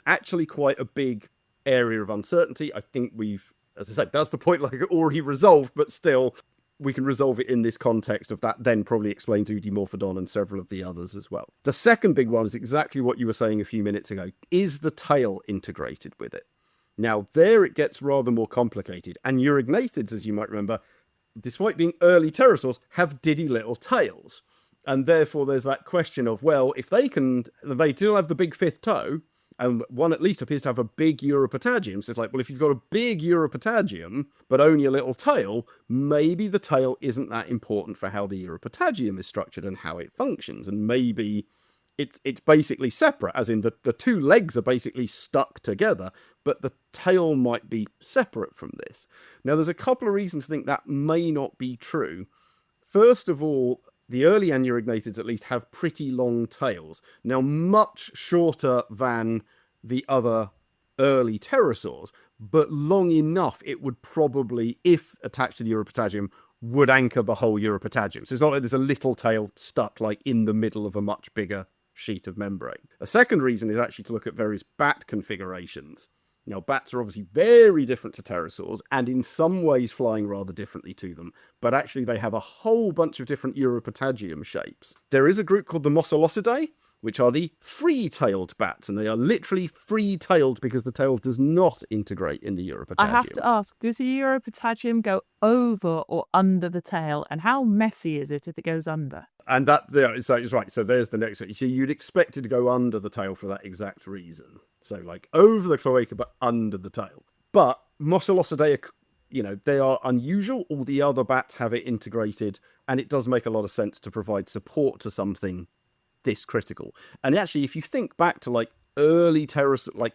Actually quite a big area of uncertainty. I think we've, as I say, that's the point already resolved, but still, we can resolve it in this context of that then probably explains Eudimorphodon and several of the others as well. The second big one is exactly what you were saying a few minutes ago. Is the tail integrated with it? Now, there it gets rather more complicated. And Anurognathids, as you might remember, despite being early pterosaurs, have diddy little tails. And therefore there's that question of, well, if they still have the big fifth toe, and one at least appears to have a big Europatagium. So it's like, well, if you've got a big Europatagium, but only a little tail, maybe the tail isn't that important for how the Europatagium is structured and how it functions. And maybe it's basically separate, as in the two legs are basically stuck together, but the tail might be separate from this. Now, there's a couple of reasons to think that may not be true. First of all, the early Anurognathids at least have pretty long tails. Now, much shorter than the other early pterosaurs, but long enough it would probably, if attached to the Europatagium, would anchor the whole Europatagium. So it's not like there's a little tail stuck in the middle of a much bigger sheet of membrane. A second reason is actually to look at various bat configurations. Now, bats are obviously very different to pterosaurs, and in some ways flying rather differently to them, but actually they have a whole bunch of different Europatagium shapes. There is a group called the Mossalosidae, which are the free-tailed bats, and they are literally free-tailed because the tail does not integrate in the Europatagium. I have to ask, does the Europatagium go over or under the tail, and how messy is it if it goes under? And that is right. So there's the next one. So you'd expect it to go under the tail for that exact reason. So over the cloaca, but under the tail. But Mossalosidae, they are unusual. All the other bats have it integrated, and it does make a lot of sense to provide support to something this critical. And actually, if you think back to early pterosaurs,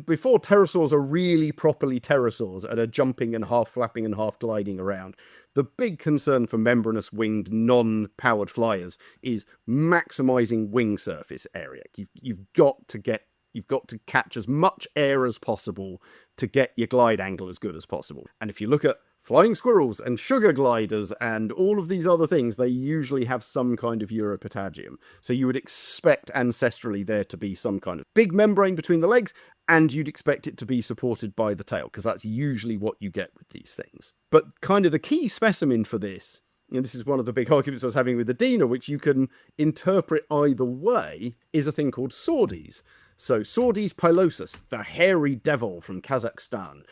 before pterosaurs are really properly pterosaurs and are jumping and half flapping and half gliding around, the big concern for membranous winged non-powered flyers is maximizing wing surface area. You've got to get You've got to catch as much air as possible to get your glide angle as good as possible. And if you look at flying squirrels and sugar gliders and all of these other things, they usually have some kind of Europatagium. So you would expect ancestrally there to be some kind of big membrane between the legs, and you'd expect it to be supported by the tail, because that's usually what you get with these things. But kind of the key specimen for this, and this is one of the big arguments I was having with Adina, which you can interpret either way, is a thing called Sordes. So Sordes pilosus, the hairy devil from Kazakhstan.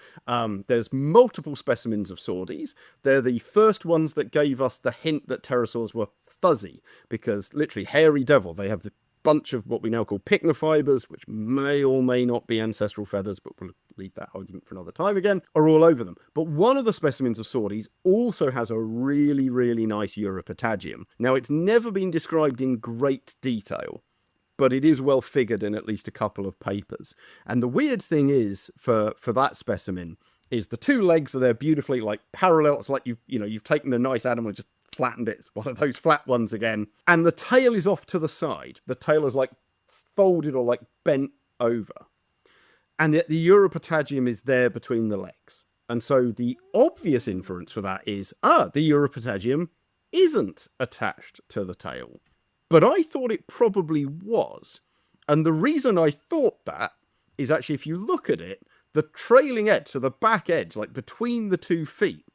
There's multiple specimens of Sordes. They're the first ones that gave us the hint that pterosaurs were fuzzy, because literally hairy devil, they have the bunch of what we now call pycnofibers, which may or may not be ancestral feathers, but we'll leave that argument for another time again, are all over them. But one of the specimens of Sordes also has a really, really nice Europatagium. Now, it's never been described in great detail, but it is well figured in at least a couple of papers. And the weird thing is, for that specimen, is the two legs are there beautifully like parallel. It's like you've taken a nice animal and just flattened it. It's one of those flat ones again. And the tail is off to the side. The tail is like folded or like bent over. And yet the Europatagium is there between the legs. And so the obvious inference for that is, the Europatagium isn't attached to the tail. But I thought it probably was. And the reason I thought that is actually, if you look at it, the trailing edge, so the back edge, like between the 2 feet,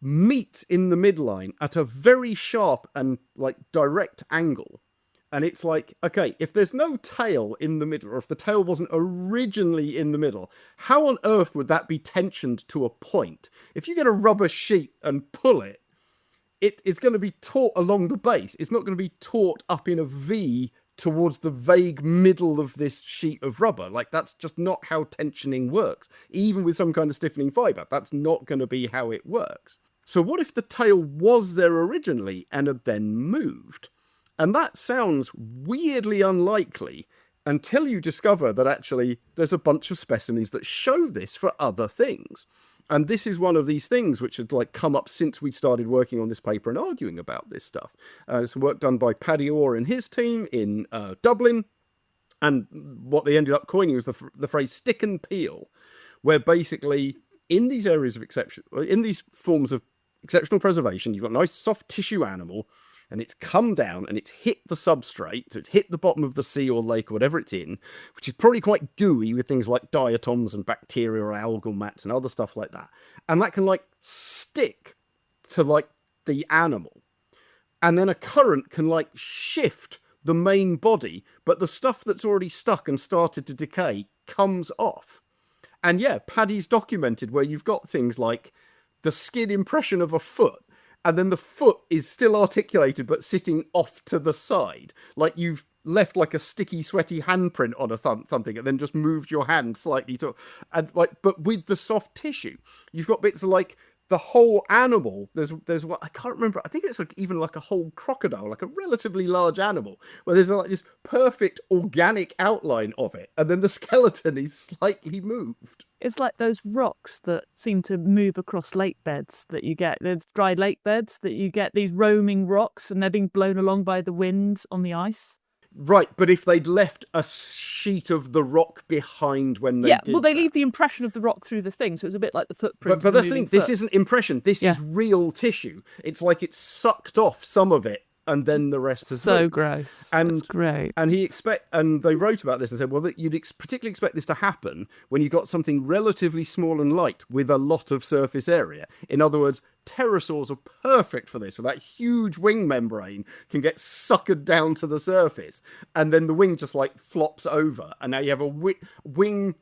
meet in the midline at a very sharp and like direct angle. And it's like, okay, if there's no tail in the middle, or if the tail wasn't originally in the middle, how on earth would that be tensioned to a point? If you get a rubber sheet and pull it, it's going to be taut along the base. It's not going to be taut up in a V towards the vague middle of this sheet of rubber. Like, that's just not how tensioning works. Even with some kind of stiffening fibre, that's not going to be how it works. So what if the tail was there originally and had then moved? And that sounds weirdly unlikely until you discover that actually there's a bunch of specimens that show this for other things. And this is one of these things which had like come up since we started working on this paper and arguing about this stuff. There's some work done by Paddy Orr and his team in Dublin. And what they ended up coining was the phrase stick and peel, where basically in these areas of exception, in these forms of exceptional preservation, you've got a nice soft tissue animal, and it's come down and it's hit the substrate, so it's hit the bottom of the sea or lake or whatever it's in, which is probably quite gooey with things like diatoms and bacteria or algal mats and other stuff like that. And that can like stick to like the animal. And then a current can like shift the main body, but the stuff that's already stuck and started to decay comes off. And yeah, Paddy's documented where you've got things like the skin impression of a foot, and then the foot is still articulated but sitting off to the side. Like you've left like a sticky, sweaty handprint on a something and then just moved your hand slightly to... And like, but with the soft tissue, you've got bits of like the whole animal. There's what I can't remember. I think it's like even like a whole crocodile, like a relatively large animal, where there's like this perfect organic outline of it. And then the skeleton is slightly moved. It's like those rocks that seem to move across lake beds that you get. There's dry lake beds that you get these roaming rocks and they're being blown along by the winds on the ice. Right, but if they'd left a sheet of the rock behind when they did they leave the impression of the rock through the thing, so it's a bit like the footprint. But that's the thing, this isn't impression, this is real tissue. It's like it's sucked off some of it, and then the rest is so gross. And that's great. And they wrote about this and said, well, that you'd particularly expect this to happen when you got something relatively small and light with a lot of surface area. In other words, pterosaurs are perfect for this, where that huge wing membrane can get suckered down to the surface, and then the wing just like flops over, and now you have a wing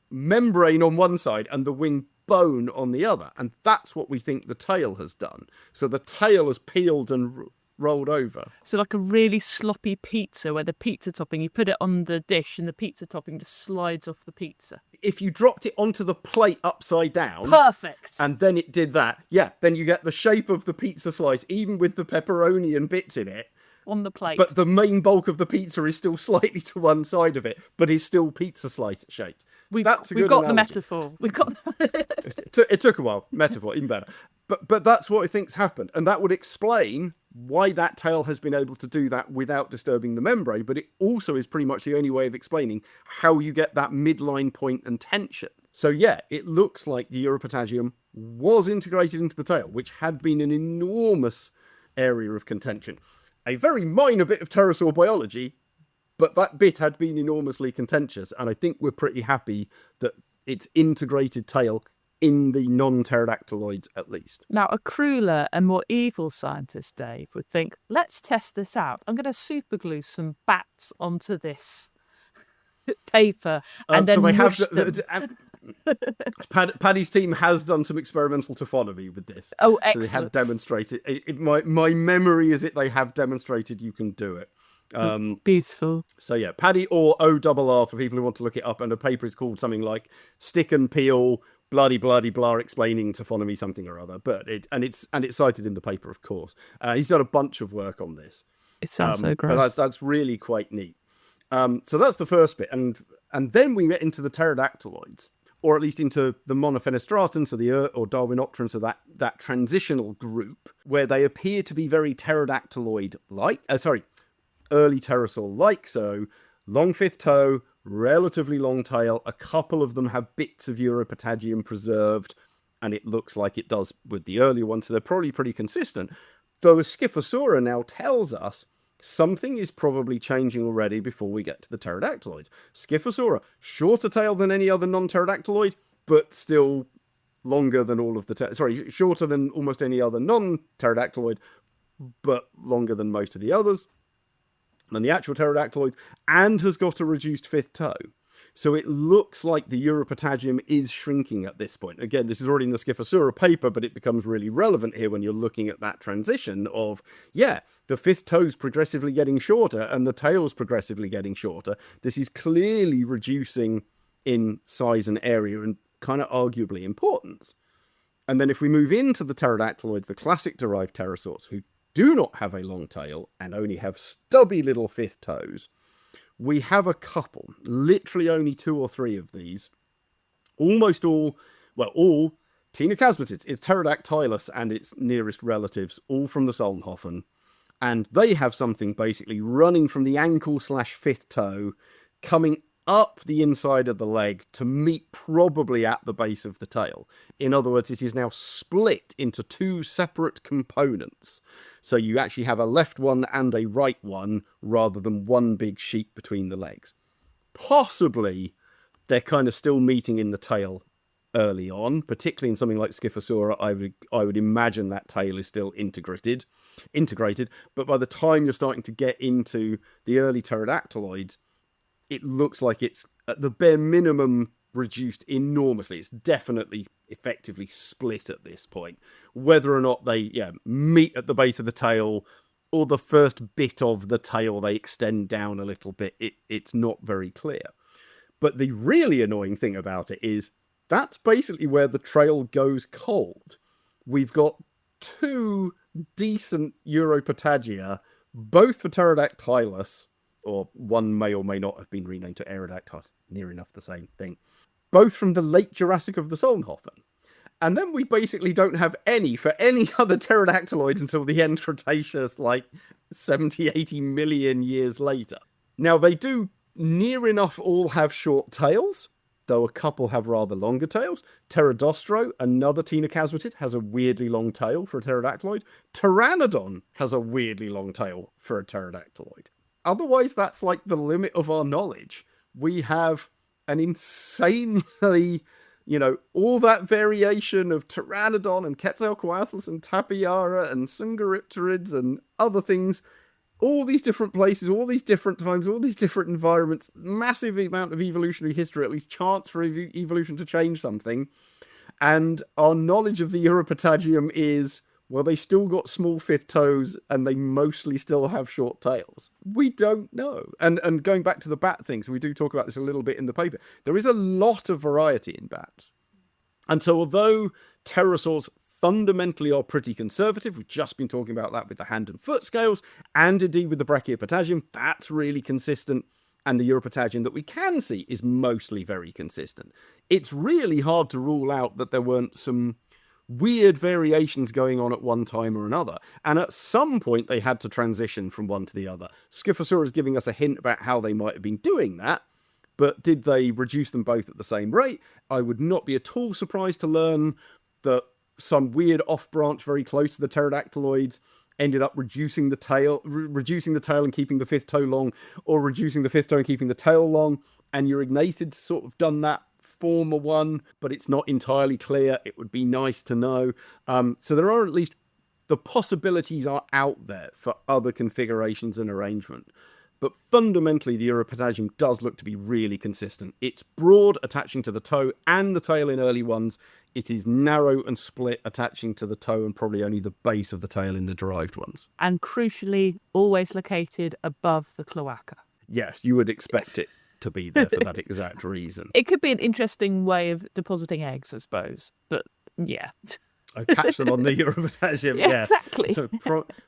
membrane on one side and the wing bone on the other. And that's what we think the tail has done. So the tail has peeled and rolled over. So like a really sloppy pizza where the pizza topping, you put it on the dish and the pizza topping just slides off the pizza. If you dropped it onto the plate upside down... Perfect! And then it did that, then you get the shape of the pizza slice, even with the pepperoni and bits in it. On the plate. But the main bulk of the pizza is still slightly to one side of it, but is still pizza slice shaped. We've got the metaphor. We've got it took a while. Metaphor, even better. But that's what I think's happened, and that would explain why that tail has been able to do that without disturbing the membrane. But it also is pretty much the only way of explaining how you get that midline point and tension. So yeah, it looks like the Europatagium was integrated into the tail, which had been an enormous area of contention. A very minor bit of pterosaur biology, but that bit had been enormously contentious, and I think we're pretty happy that its integrated tail in the non-pterodactyloids at least. Now, a crueler and more evil scientist, Dave, would think, let's test this out. I'm going to superglue some bats onto this paper and then mush them. Paddy's team has done some experimental taphonomy with this. Oh, excellent. So they have demonstrated. My memory is that they have demonstrated you can do it. Beautiful. So yeah, Paddy or ORR for people who want to look it up, and the paper is called something like Stick and Peel, bloody blah explaining taphonomy something or other. But it's cited in the paper, of course. He's done a bunch of work on this. It sounds so gross. But that's really quite neat. So that's the first bit, and then we get into the pterodactyloids, or at least into the Monophenostratans, so or Darwinopterans, so that transitional group where they appear to be very pterodactyloid-like. Early pterosaur-like, so long fifth toe, relatively long tail. A couple of them have bits of Europatagium preserved, and it looks like it does with the earlier ones, so they're probably pretty consistent. Though a Scyphosaura now tells us something is probably changing already before we get to the pterodactyloids. Scyphosaura, shorter tail than any other non-pterodactyloid, but still longer than all of the... shorter than almost any other non-pterodactyloid, but longer than most of the others, than the actual pterodactyloids, and has got a reduced fifth toe. So it looks like the Europatagium is shrinking at this point. Again, this is already in the Scyphosaura paper, but it becomes really relevant here when you're looking at that transition of, the fifth toe's progressively getting shorter and the tail's progressively getting shorter. This is clearly reducing in size and area and kind of arguably importance. And then if we move into the pterodactyloids, the classic derived pterosaurs, who do not have a long tail and only have stubby little fifth toes, we have a couple, literally only 2 or 3 of these, almost all Tinocasmatids. It's Pterodactylus and its nearest relatives, all from the Solnhofen. And they have something basically running from the ankle/fifth toe, coming up the inside of the leg to meet probably at the base of the tail. In other words, it is now split into 2 separate components. So you actually have a left one and a right one, rather than one big sheet between the legs. Possibly, they're kind of still meeting in the tail early on, particularly in something like Scyphosaura. I would imagine that tail is still integrated, but by the time you're starting to get into the early pterodactyloids, it looks like it's at the bare minimum reduced enormously. It's definitely effectively split at this point. Whether or not they meet at the base of the tail, or the first bit of the tail they extend down a little bit, it's not very clear. But the really annoying thing about it is that's basically where the trail goes cold. We've got 2 decent Europatagia, both for Pterodactylus, or one may or may not have been renamed to Aerodactylus, near enough the same thing, both from the late Jurassic of the Solnhofen. And then we basically don't have any for any other pterodactyloid until the end Cretaceous, like 70, 80 million years later. Now, they do near enough all have short tails, though a couple have rather longer tails. Pterodostro, another Tinocasmatid, has a weirdly long tail for a pterodactyloid. Pteranodon has a weirdly long tail for a pterodactyloid. Otherwise, that's like the limit of our knowledge. We have an insanely, all that variation of Pteranodon and Quetzalcoatlus and Tapiara and Sungaripterids and other things, all these different places, all these different times, all these different environments, massive amount of evolutionary history, at least chance for evolution to change something. And our knowledge of the Europatagium is, well, they still got small fifth toes and they mostly still have short tails. We don't know. And going back to the bat thing, so we do talk about this a little bit in the paper, there is a lot of variety in bats. And so although pterosaurs fundamentally are pretty conservative, we've just been talking about that with the hand and foot scales, and indeed with the Brachiopotagium, that's really consistent. And the Europatagium that we can see is mostly very consistent. It's really hard to rule out that there weren't some weird variations going on at one time or another. And at some point, they had to transition from one to the other. Scyphosaurus giving us a hint about how they might have been doing that. But did they reduce them both at the same rate? I would not be at all surprised to learn that some weird off-branch very close to the pterodactyloids ended up reducing the tail and keeping the fifth toe long, or reducing the fifth toe and keeping the tail long. And Eurygnathids sort of done that former one, but it's not entirely clear. It would be nice to know. So there are at least the possibilities are out there for other configurations and arrangement. But fundamentally, the Europatagium does look to be really consistent. It's broad, attaching to the toe and the tail in early ones. It is narrow and split, attaching to the toe and probably only the base of the tail in the derived ones. And crucially, always located above the cloaca. Yes, you would expect it to be there for that exact reason. It could be an interesting way of depositing eggs, I suppose. But yeah. I catch them on the Europatagium. Yeah, exactly. So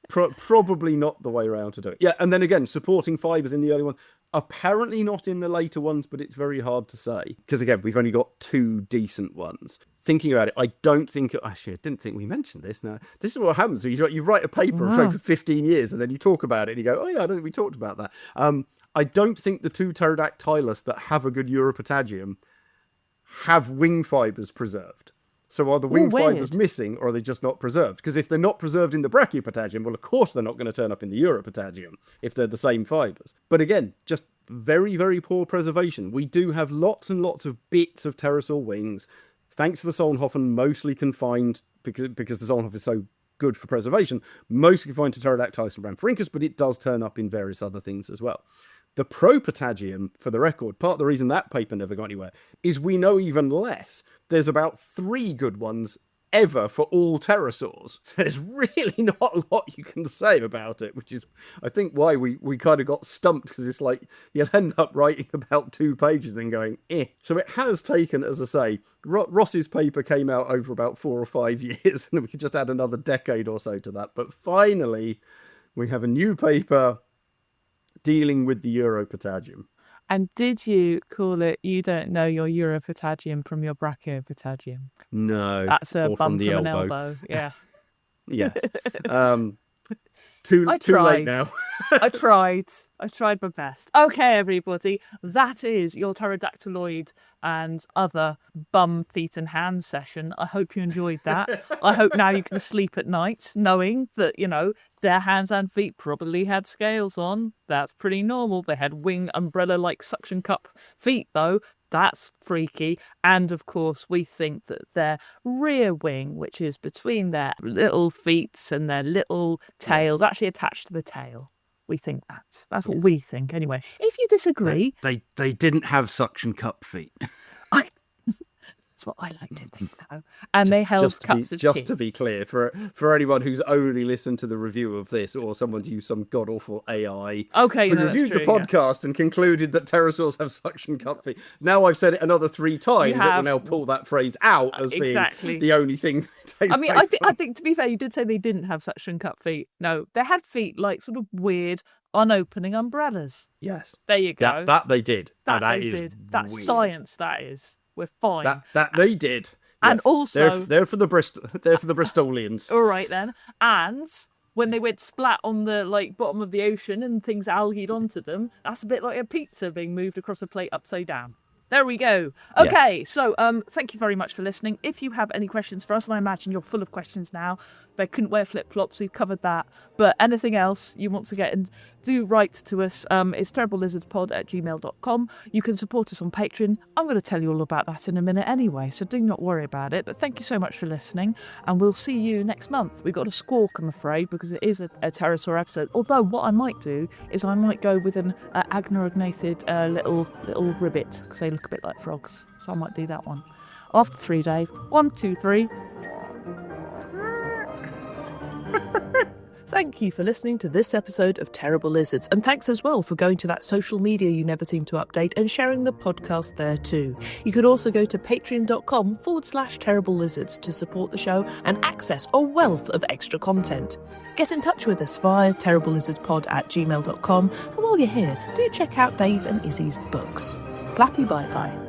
probably not the way around to do it. Yeah, and then again, supporting fibres in the early one. Apparently not in the later ones, but it's very hard to say. Because again, we've only got 2 decent ones. Thinking about it, I don't think... Actually, I didn't think we mentioned this. Now, this is what happens. You write a paper for 15 years and then you talk about it and you go, oh yeah, I don't think we talked about that. I don't think the 2 Pterodactylus that have a good Europatagium have wing fibres preserved. So are the wing fibres missing, or are they just not preserved? Because if they're not preserved in the Brachiopotagium, well, of course they're not going to turn up in the Europatagium if they're the same fibres. But again, just very, very poor preservation. We do have lots and lots of bits of pterosaur wings, thanks to the Solnhofen, mostly confined, because the Solnhofen is so good for preservation, mostly confined to Pterodactylus and Rhamphorhynchus, but it does turn up in various other things as well. The Propatagium, for the record, part of the reason that paper never got anywhere, is we know even less. There's about 3 good ones ever for all pterosaurs. There's really not a lot you can say about it, which is, I think, why we kind of got stumped, because it's like you'll end up writing about 2 pages and going, eh. So it has taken, as I say, Ross's paper came out over about 4 or 5 years, and we could just add another decade or so to that. But finally, we have a new paper dealing with the Europatagium. And did you call it, you don't know your Europatagium from your Brachiopotagium? No. That's a or bump from the from elbow. an elbow. Yeah. Yes. Too late now. I tried my best. Okay, everybody, that is your pterodactyloid and other bum, feet and hands session. I hope you enjoyed that. I hope now you can sleep at night knowing that, their hands and feet probably had scales on. That's pretty normal. They had wing umbrella-like suction cup feet, though. That's freaky. And of course, we think that their rear wing, which is between their little feet and their little tails, actually attached to the tail. We think that. That's what we think, anyway. If you disagree... They didn't have suction cup feet. That's what I like to think, though. And they held cups of tea. Just to be clear, for anyone who's only listened to the review of this, or someone's used some god-awful AI who reviewed the podcast and concluded that pterosaurs have suction cup feet. Now I've said it another 3 times, it will now pull that phrase out as being the only thing that takes place. I think, to be fair, you did say they didn't have suction cup feet. No, they had feet like sort of weird, unopening umbrellas. Yes. There you go. That they did. That they did. Weird. That's science, that is. We're fine. That they did. And yes. also they're for the Bristolians. All right then. And when they went splat on the bottom of the ocean and things algaed onto them, that's a bit like a pizza being moved across a plate upside down. There we go. Okay, yes. So thank you very much for listening. If you have any questions for us, and I imagine you're full of questions now, they couldn't wear flip-flops, we've covered that. But anything else you want to get in, do write to us. It's terriblelizardspod@gmail.com. You can support us on Patreon. I'm going to tell you all about that in a minute anyway, so do not worry about it. But thank you so much for listening, and we'll see you next month. We've got a squawk, I'm afraid, because it is a pterosaur episode. Although what I might do is I might go with an agnorognathid little ribbit, because they look a bit like frogs. So I might do that one. After 3, Dave. 1, 2, 3. Thank you for listening to this episode of Terrible Lizards, and thanks as well for going to that social media you never seem to update and sharing the podcast there too. You could also go to patreon.com/Terrible Lizards to support the show and access a wealth of extra content. Get in touch with us via terriblelizardspod@gmail.com, and while you're here, do check out Dave and Izzy's books. Flappy bye-bye.